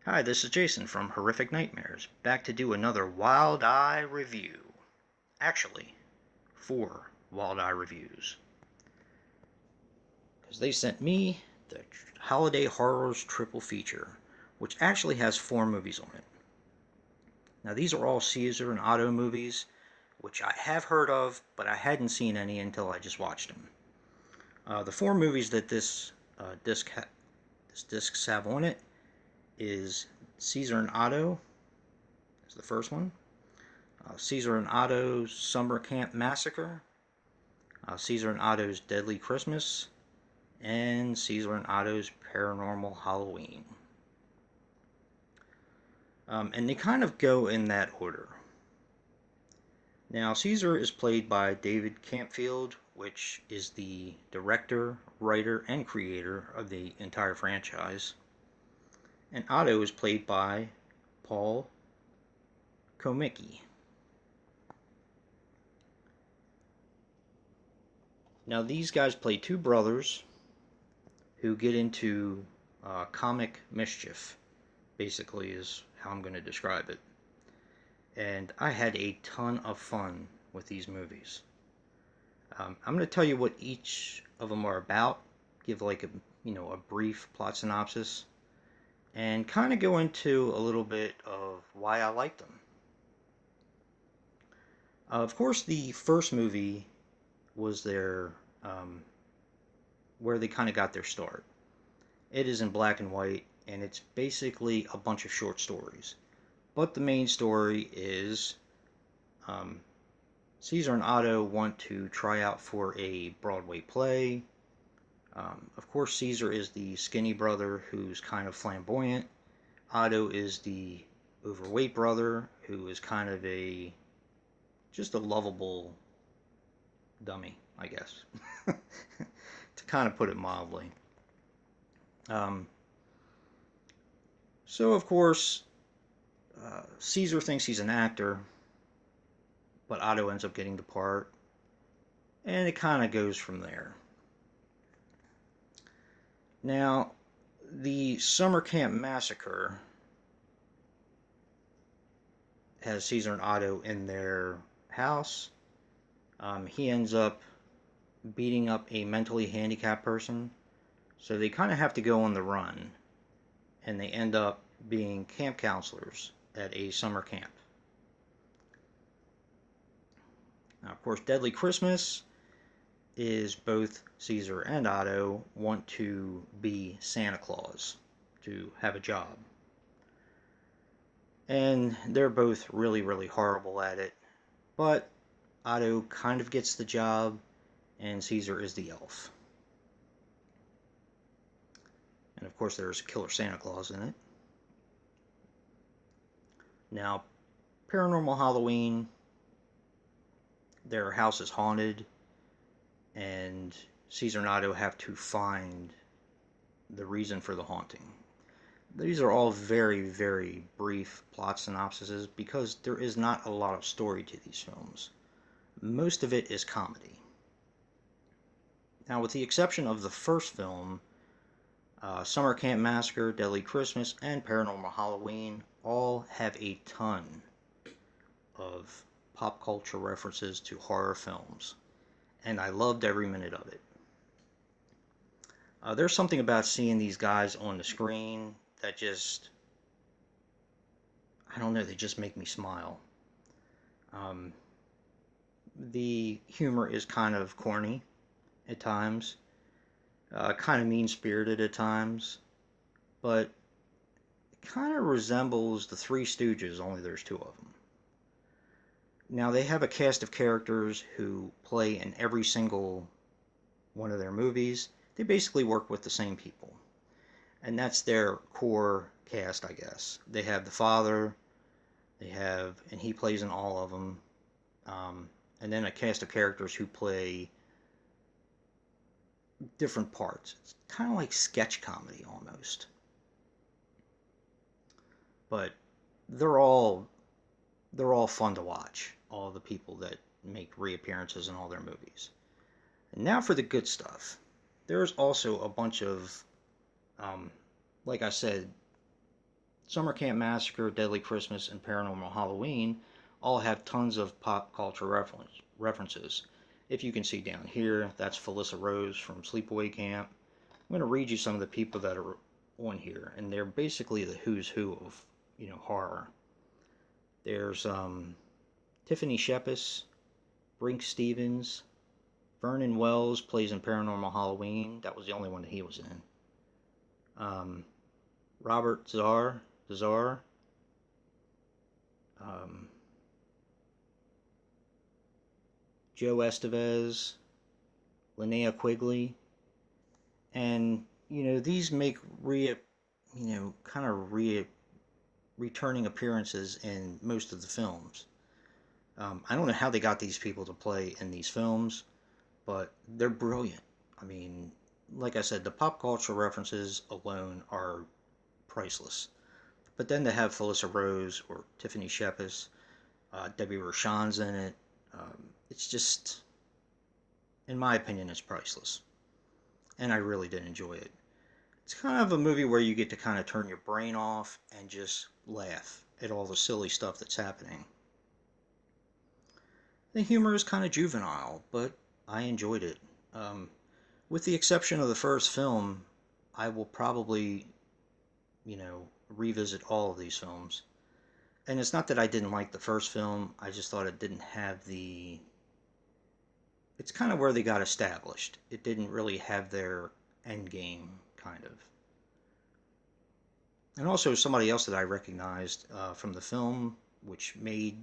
Hi, this is Jason from Horrific Nightmares, back to do another Wild Eye review. Actually, 4 Wild Eye reviews. Because they sent me the Holiday Horrors Triple Feature, which actually has 4 movies on it. Now, these are all Caesar and Otto movies, which I have heard of, but I hadn't seen any until I just watched them. The 4 movies that this discs have on it is Caesar and Otto, is the first one. Caesar and Otto's Summer Camp Massacre, Caesar and Otto's Deadly Christmas, and Caesar and Otto's Paranormal Halloween. And they kind of go in that order. Now, Caesar is played by David Campfield, which is the director, writer, and creator of the entire franchise. And Otto is played by Paul Chomicki. Now, these guys play 2 brothers who get into comic mischief, basically, is how I'm going to describe it. And I had a ton of fun with these movies. I'm going to tell you what each of them are about, give like a brief plot synopsis, and kind of go into a little bit of why I liked them. Of course, the first movie was their where they kind of got their start. It is in black and white, and it's basically a bunch of short stories. But the main story is Caesar and Otto want to try out for a Broadway play. Of course, Caesar is the skinny brother who's kind of flamboyant. Otto is the overweight brother who is kind of just a lovable dummy, I guess, to kind of put it mildly. So, of course, Caesar thinks he's an actor, but Otto ends up getting the part, and it kind of goes from there. Now, the Summer Camp Massacre has Caesar and Otto in their house. He ends up beating up a mentally handicapped person, so they kind of have to go on the run, and they end up being camp counselors at a summer camp. Now, of course, Deadly Christmas is both Caesar and Otto want to be Santa Claus, to have a job. And they're both really, really horrible at it, but Otto kind of gets the job, and Caesar is the elf. And of course, there's Killer Santa Claus in it. Now, Paranormal Halloween, their house is haunted, and Caesar and Otto have to find the reason for the haunting. These are all very, very brief plot synopsises because there is not a lot of story to these films. Most of it is comedy. Now, with the exception of the first film, Summer Camp Massacre, Deadly Christmas, and Paranormal Halloween all have a ton of pop culture references to horror films, and I loved every minute of it. There's something about seeing these guys on the screen that just, I don't know, they just make me smile. The humor is kind of corny at times, kind of mean-spirited at times, but it kind of resembles the Three Stooges, only there's 2 of them. Now, they have a cast of characters who play in every single one of their movies. They basically work with the same people, and that's their core cast, I guess. They have the father, and he plays in all of them, and then a cast of characters who play different parts. It's kind of like sketch comedy almost, but they're all fun to watch. All the people that make reappearances in all their movies. And now for the good stuff. There's also a bunch of, like I said, Summer Camp Massacre, Deadly Christmas, and Paranormal Halloween all have tons of pop culture references. If you can see down here, that's Felissa Rose from Sleepaway Camp. I'm going to read you some of the people that are on here, and they're basically the who's who of, horror. There's Tiffany Shepis, Brink Stevens, Vernon Wells plays in Paranormal Halloween. That was the only one that he was in. Robert Zar, Joe Estevez, Linnea Quigley, and these make returning appearances in most of the films. I don't know how they got these people to play in these films, but they're brilliant. I mean, like I said, the pop culture references alone are priceless. But then to have Felissa Rose or Tiffany Shepis, Debbie Rochon's in it, it's just, in my opinion, it's priceless. And I really did enjoy it. It's kind of a movie where you get to kind of turn your brain off and just laugh at all the silly stuff that's happening. The humor is kind of juvenile, but I enjoyed it. With the exception of the first film, I will probably, revisit all of these films. And it's not that I didn't like the first film, I just thought it didn't have the... It's kind of where they got established. It didn't really have their end game, kind of. And also somebody else that I recognized from the film, which made...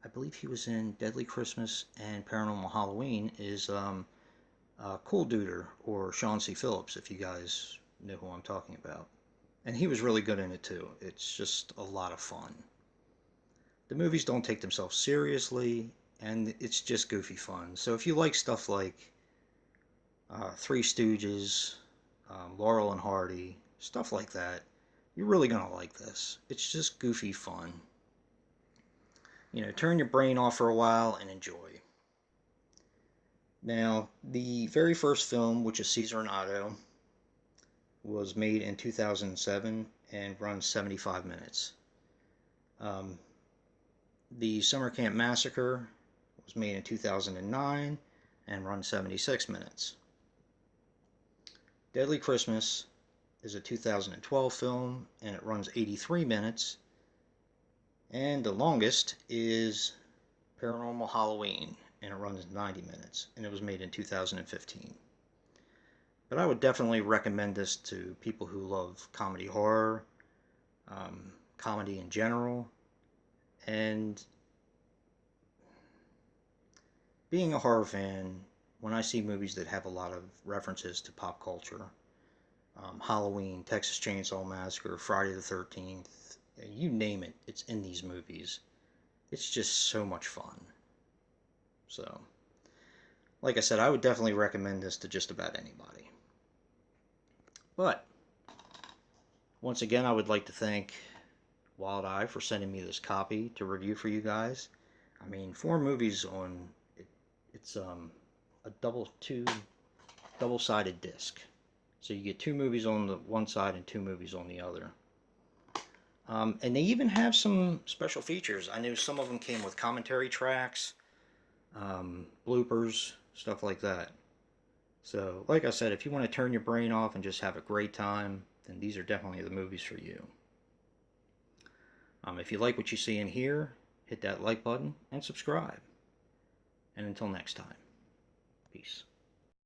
I believe he was in Deadly Christmas and Paranormal Halloween, is Cool Duder, or Sean C. Phillips, if you guys know who I'm talking about. And he was really good in it too. It's just a lot of fun. The movies don't take themselves seriously, and it's just goofy fun. So if you like stuff like Three Stooges, Laurel and Hardy, stuff like that, you're really going to like this. It's just goofy fun. Turn your brain off for a while and enjoy. Now, the very first film, which is Caesar and Otto, was made in 2007 and runs 75 minutes. The Summer Camp Massacre was made in 2009 and runs 76 minutes. Deadly Christmas is a 2012 film and it runs 83 minutes. And the longest is Paranormal Halloween, and it runs 90 minutes, and it was made in 2015. But I would definitely recommend this to people who love comedy horror, comedy in general, and being a horror fan, when I see movies that have a lot of references to pop culture, Halloween, Texas Chainsaw Massacre, Friday the 13th, you name it, it's in these movies. It's just so much fun. So, like I said, I would definitely recommend this to just about anybody. But, once again, I would like to thank Wild Eye for sending me this copy to review for you guys. I mean, 4 movies on it, it's a double-sided disc. So you get 2 movies on the one side and 2 movies on the other. And they even have some special features. I know some of them came with commentary tracks, bloopers, stuff like that. So, like I said, if you want to turn your brain off and just have a great time, then these are definitely the movies for you. If you like what you see in here, hit that like button and subscribe. And until next time, peace.